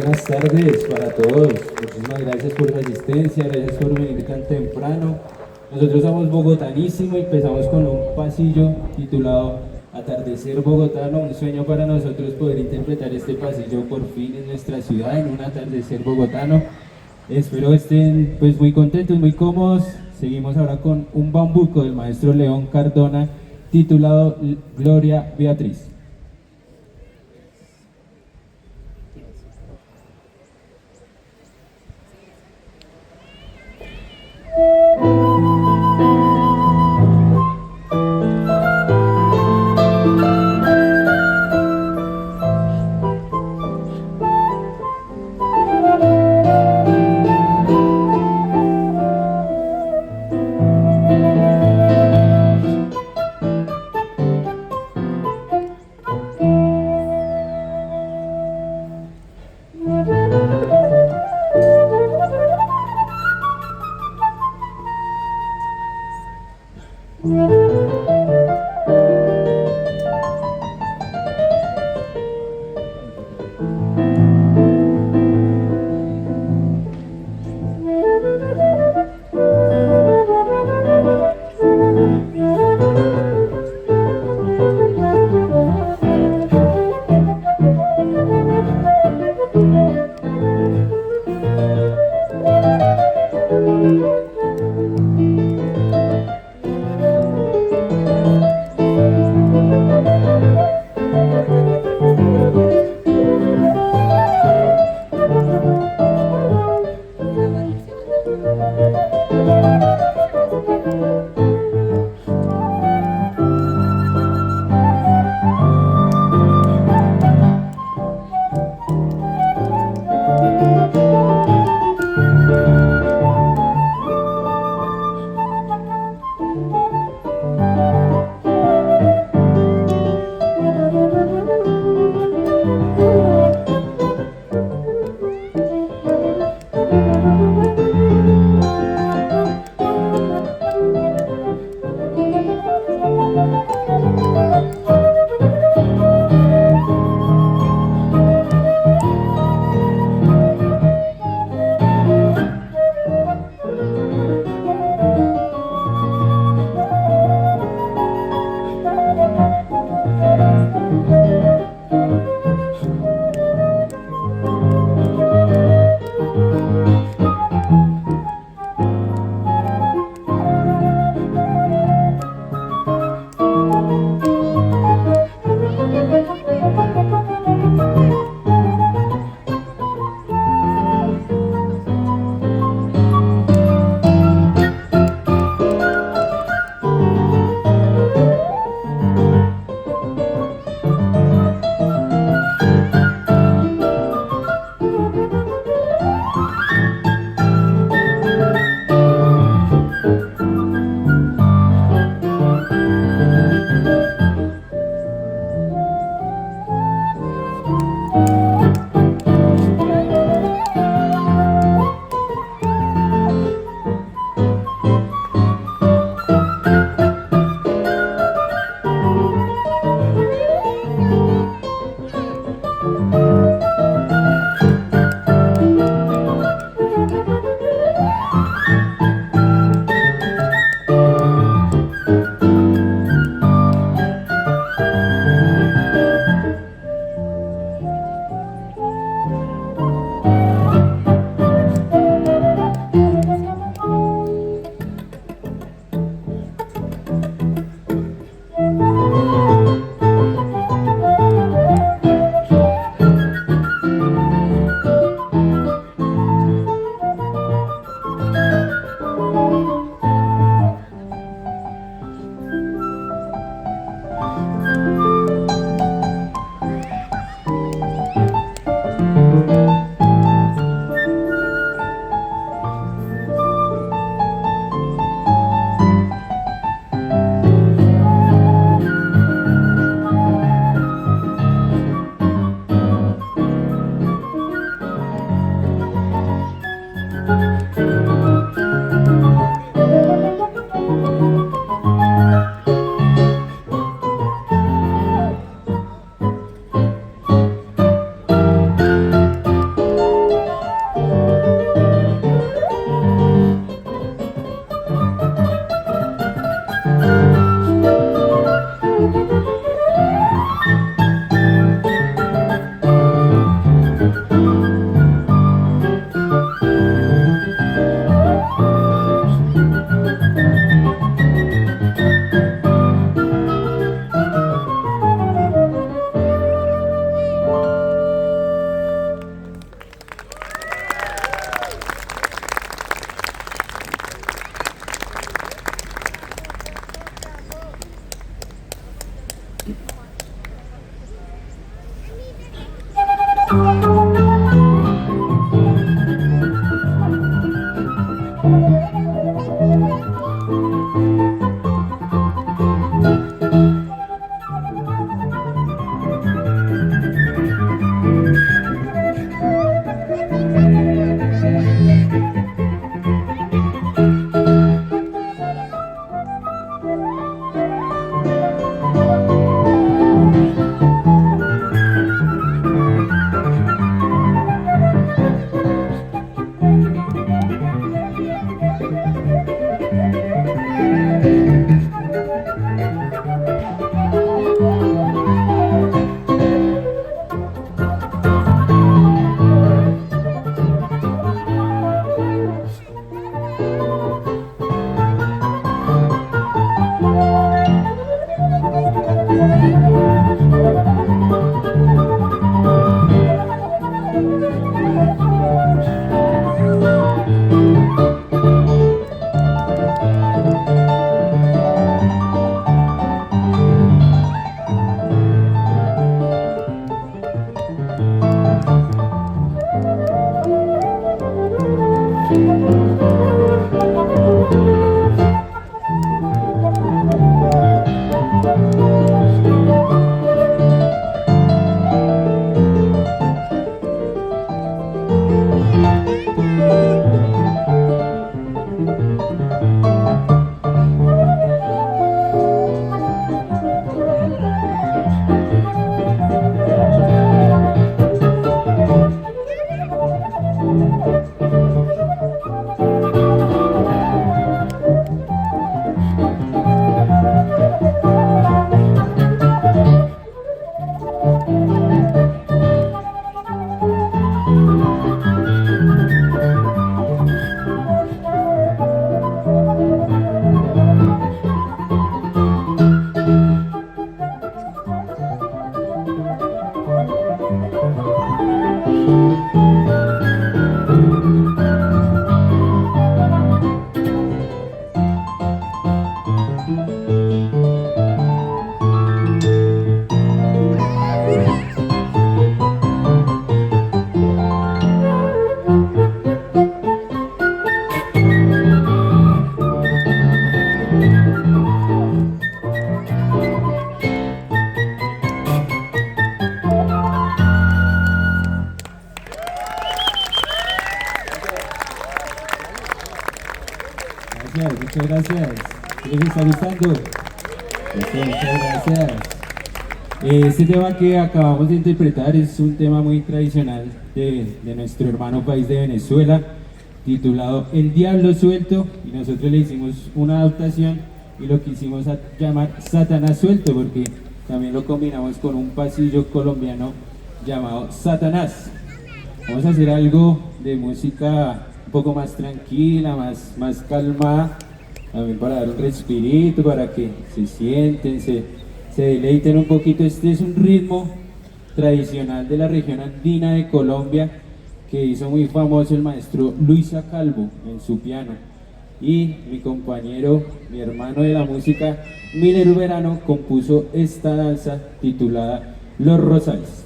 buenas tardes para todos. Muchísimas gracias por la asistencia, gracias por venir tan temprano. Nosotros somos Bogotanísimo y empezamos con un pasillo titulado Atardecer Bogotano, un sueño para nosotros poder interpretar este pasillo por fin en nuestra ciudad, en un atardecer bogotano. Espero estén pues muy contentos, muy cómodos. Seguimos ahora con un bambuco del maestro León Cardona titulado Gloria Beatriz. Muchas gracias. ¿Les está gustando? Muchas gracias. Este tema que acabamos de interpretar es un tema muy tradicional de nuestro hermano país de Venezuela, titulado El Diablo Suelto, y nosotros le hicimos una adaptación y lo quisimos llamar Satanás Suelto, porque también lo combinamos con un pasillo colombiano llamado Satanás. Vamos a hacer algo de música un poco más tranquila, más calmada, también para dar un respirito, para que se sienten, se deleiten un poquito. Este es un ritmo tradicional de la región andina de Colombia que hizo muy famoso el maestro Luisa Calvo en su piano, y mi compañero, mi hermano de la música, Miller Verano, compuso esta danza titulada Los Rosales.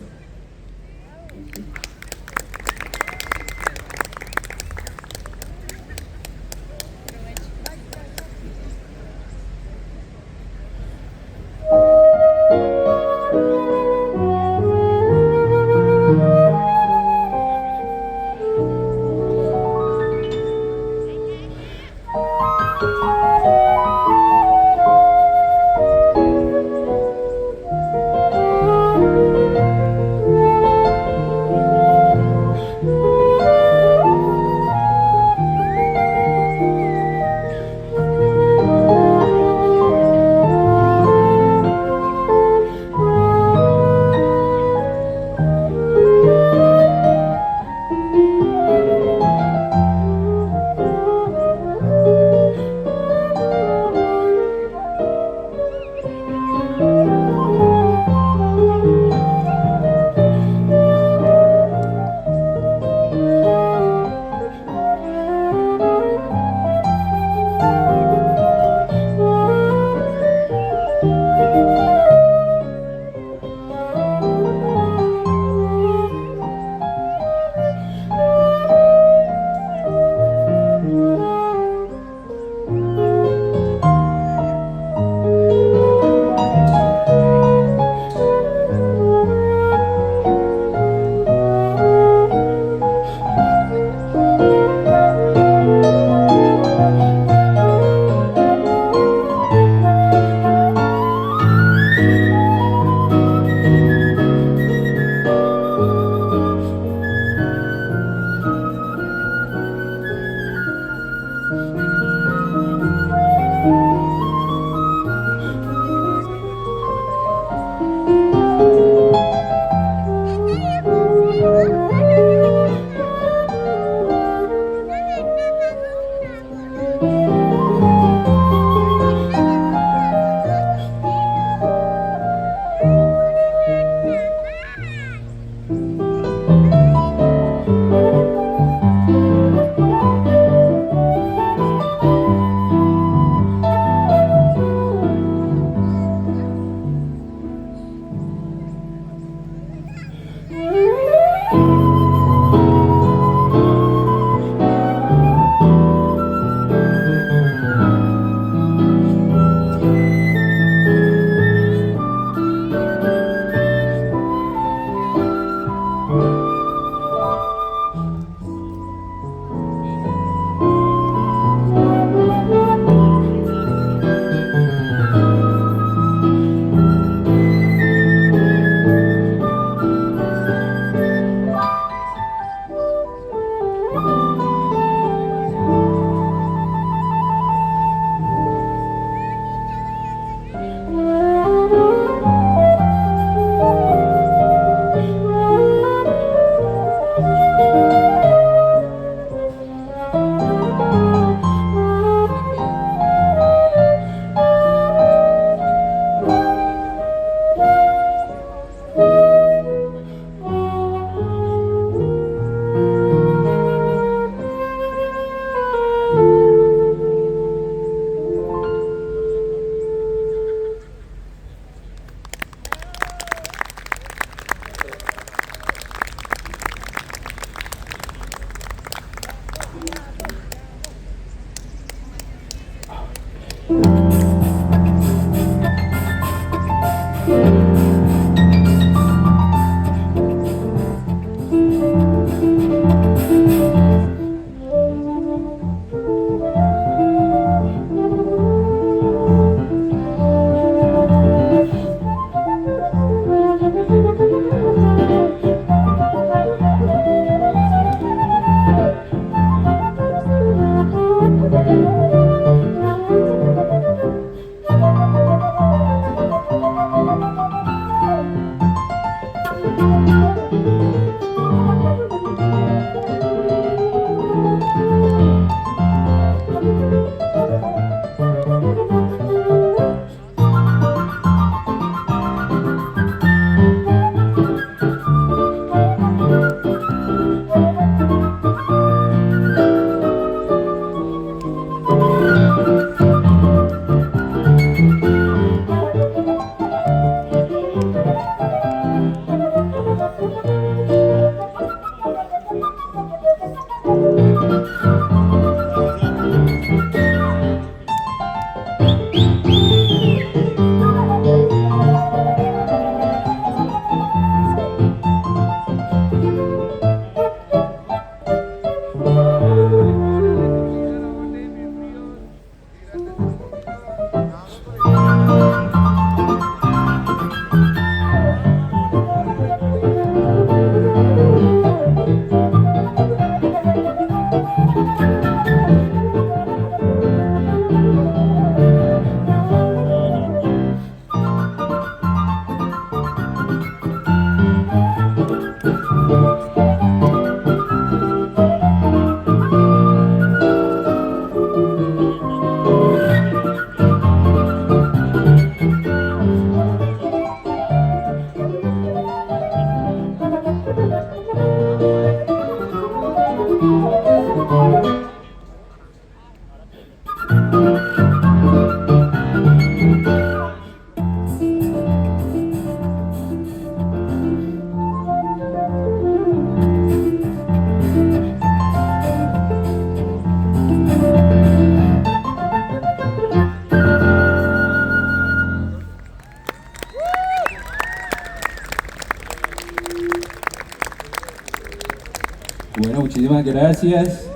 Bueno, muchísimas gracias.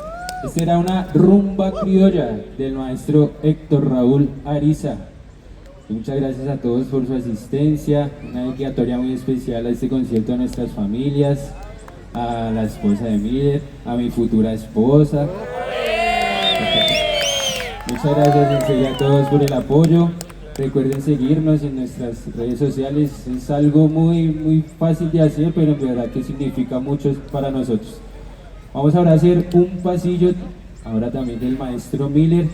Esta era una rumba criolla del maestro Héctor Raúl Ariza. Y muchas gracias a todos por su asistencia. Una dedicatoria muy especial a este concierto a nuestras familias, a la esposa de Miller, a mi futura esposa. Muchas gracias en serio a todos por el apoyo. Recuerden seguirnos en nuestras redes sociales. Es algo muy fácil de hacer, pero en verdad que significa mucho para nosotros. Vamos ahora a hacer un pasillo, ahora también del maestro Miller,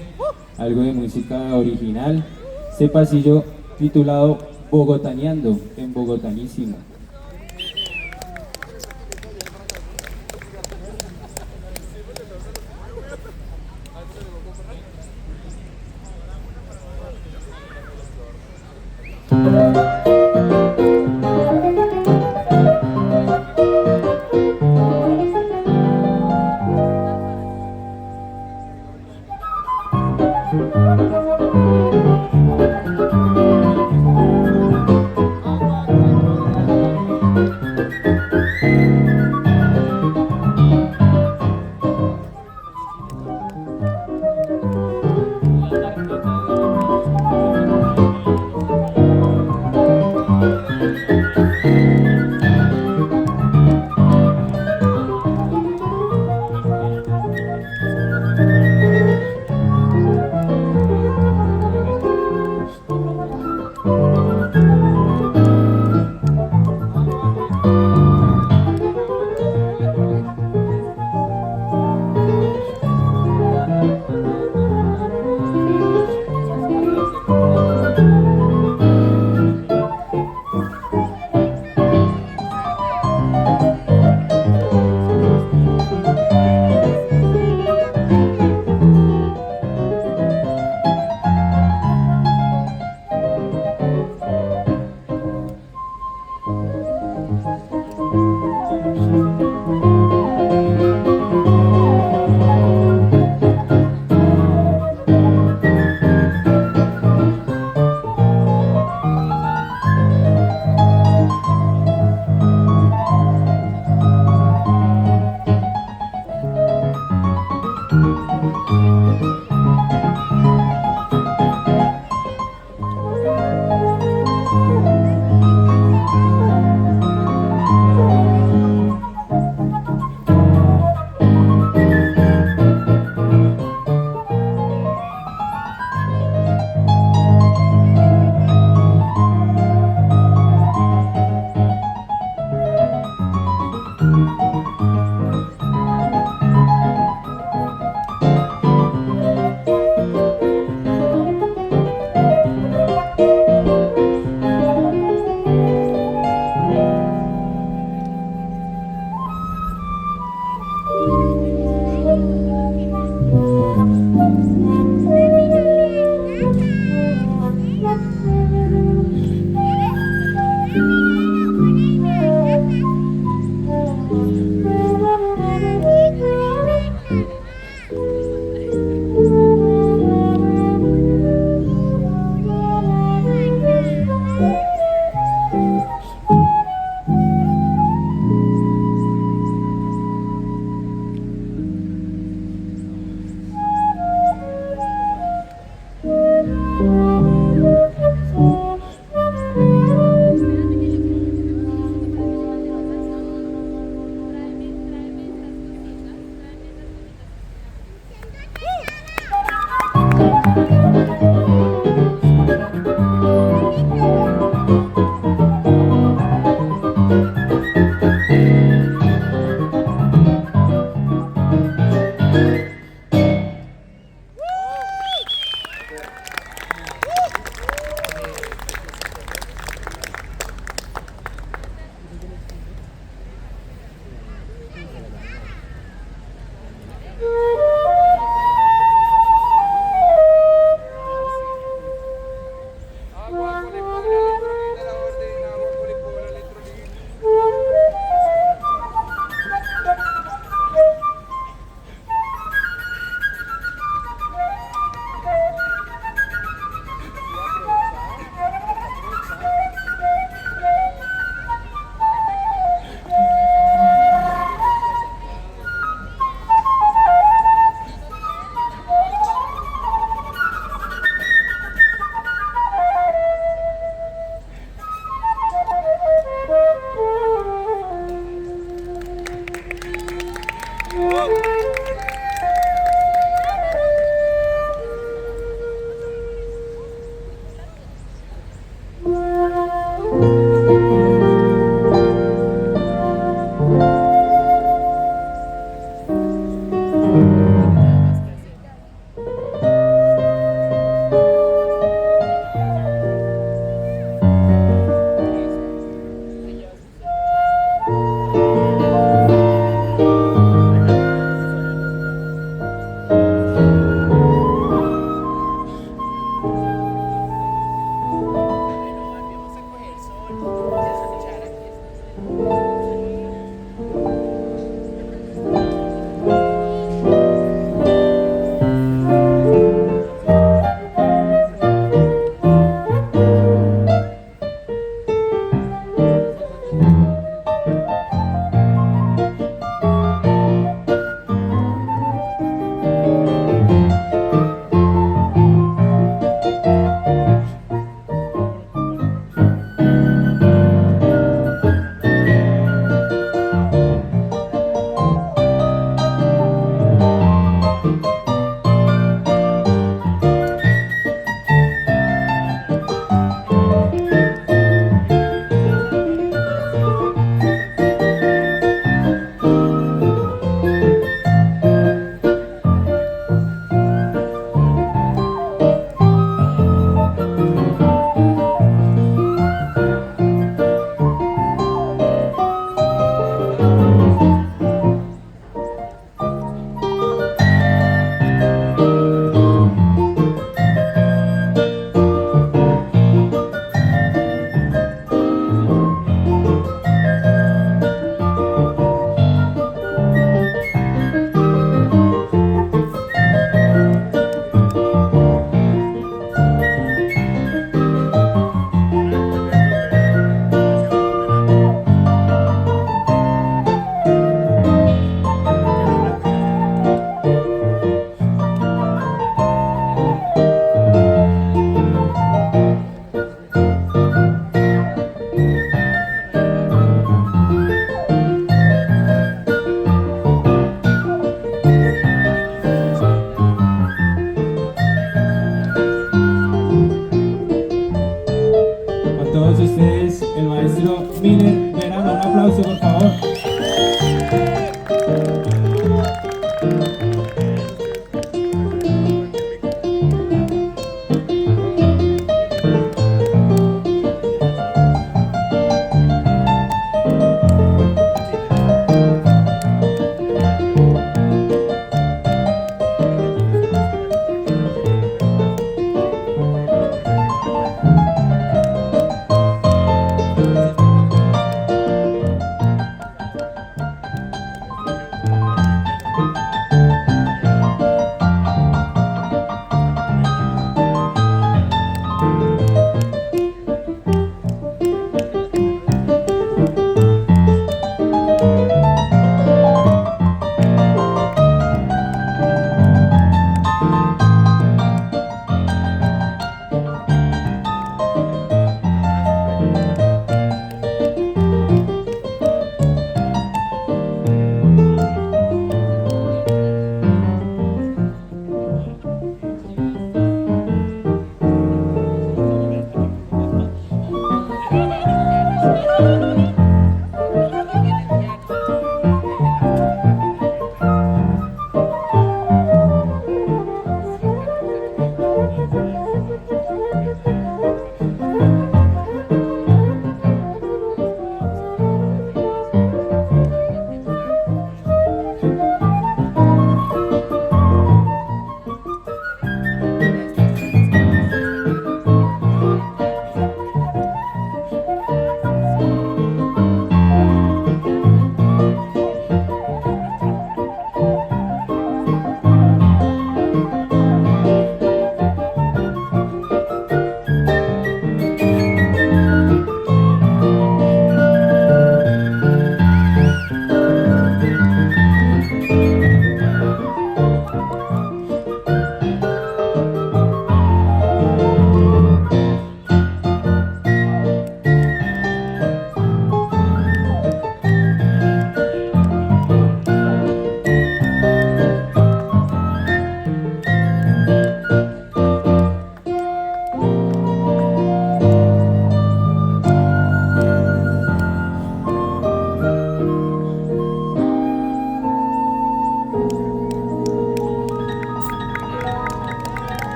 algo de música original. Este pasillo titulado Bogotaneando en Bogotanísimo.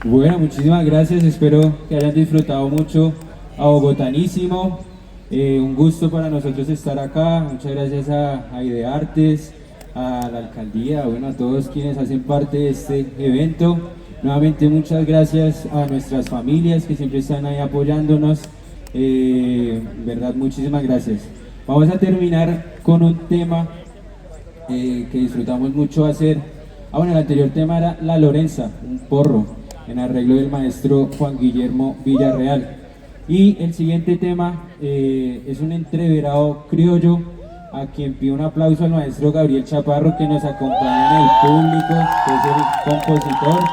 Bueno, muchísimas gracias, espero que hayan disfrutado mucho a Bogotanísimo. Un gusto para nosotros estar acá. Muchas gracias a Ideartes, a la alcaldía, bueno, a todos quienes hacen parte de este evento. Nuevamente muchas gracias a nuestras familias que siempre están ahí apoyándonos. Verdad, muchísimas gracias. Vamos a terminar con un tema que disfrutamos mucho hacer. Bueno, el anterior tema era La Lorenza, un porro, en arreglo del maestro Juan Guillermo Villarreal. Y el siguiente tema es un entreverado criollo, a quien pido un aplauso al maestro Gabriel Chaparro, que nos acompaña en el público, que es el compositor.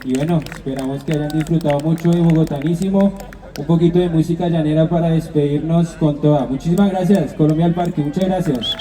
Y bueno, esperamos que hayan disfrutado mucho de Bogotanísimo. Un poquito de música llanera para despedirnos con toda. Muchísimas gracias, Colombia al Parque, muchas gracias.